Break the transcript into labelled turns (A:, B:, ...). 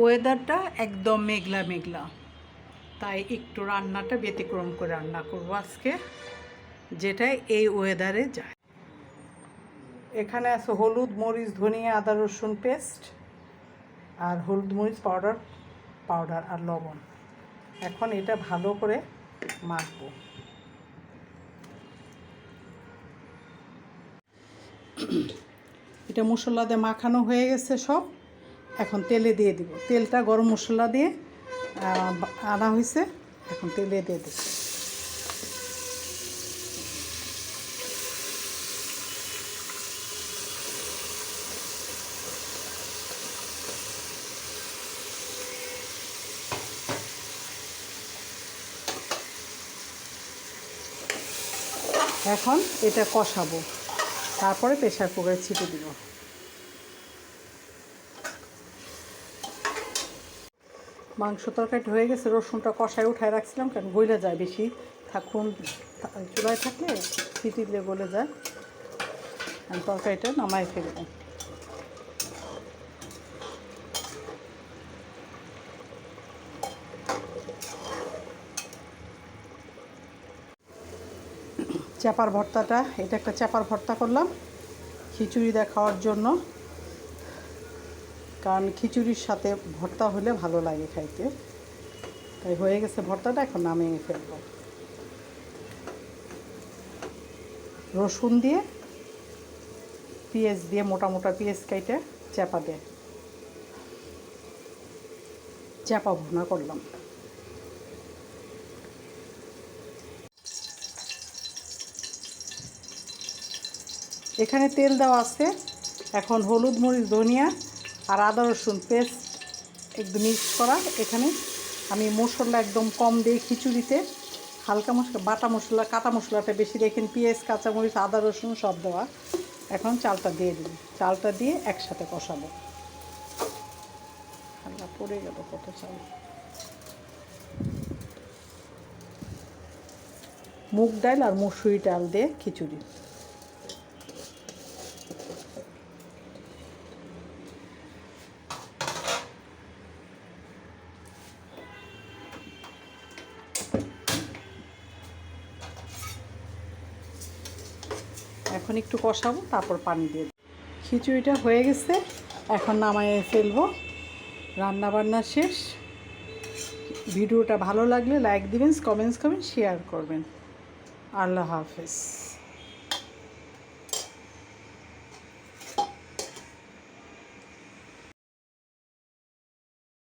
A: ওয়েদারটা একদম মেঘলা মেঘলা, তাই একটু রান্নাটা ব্যতিক্রম করে রান্না করবো আজকে, যেটা এই ওয়েদারে যায়। এখানে আছে হলুদ, মরিচ, ধনিয়া, আদা, রসুন পেস্ট, আর হলুদ মরিচ পাউডার আর লবণ। এখন এটা ভালো করে মাখবো। এটা মশলা দিয়ে মাখানো হয়ে গেছে সব। এখন তেলে দিয়ে দিব। তেলটা গরম মশলা দিয়ে আনা হয়েছে, এখন তেলে দিয়ে দেব। এখন এটা কষাবো, তারপরে প্রেসার কুকারে ছিটে দিব। মাংস তরকারিটা হয়ে গেছে। রসুনটা কষায় উঠায় রাখছিলাম, কারণ গলে যায়, বেশি থাকুন চুলায় থাকলে সিটি দিলে গলে যায়। আমি তরকারিটা নামাই ফেলবো। চাপার ভর্তাটা, এটা একটা চাপার ভর্তা করলাম খিচুড়ি দিয়ে খাওয়ার জন্য, কারণ খিচুড়ির সাথে ভর্তা হলে ভালো লাগে খাইতে। তাই হয়ে গেছে ভর্তাটা, এখন নামিয়ে ফেলবো। রসুন দিয়ে, পেঁয়াজ দিয়ে, মোটা মোটা পেঁয়াজ কাইটে চাপা দিয়ে চাপা ভুনা করলাম। এখানে তেল দেওয়া আছে। এখন হলুদ, মরিচ, ধনিয়া আর আদা রসুন পেস্ট একদম মিক্স করা। এখানে আমি মশলা একদম কম দিই খিচুড়িতে, হালকা মশলা, বাটা মশলা, কাটা মশলাটা বেশি দেখেন, পেঁয়াজ, কাঁচামরিচ, আদা রসুন সব দেওয়া। এখন চালটা দিয়ে দিই। চালটা দিয়ে একসাথে কষাবো। হালকা পড়ে গেল কত চাল। মুগ ডাল আর মসুরি ডাল দিয়ে খিচুড়ি। এখন একটু কষাবো, তারপর পানি দিয়ে দেব। খিচুড়িটা হয়ে গেছে, এখন নামাইয়ে ফেলবো। রান্নাবান্না শেষ। ভিডিওটা ভালো লাগলে লাইক দিবেন, কমেন্টস করবেন, শেয়ার করবেন। আল্লাহ হাফেজ।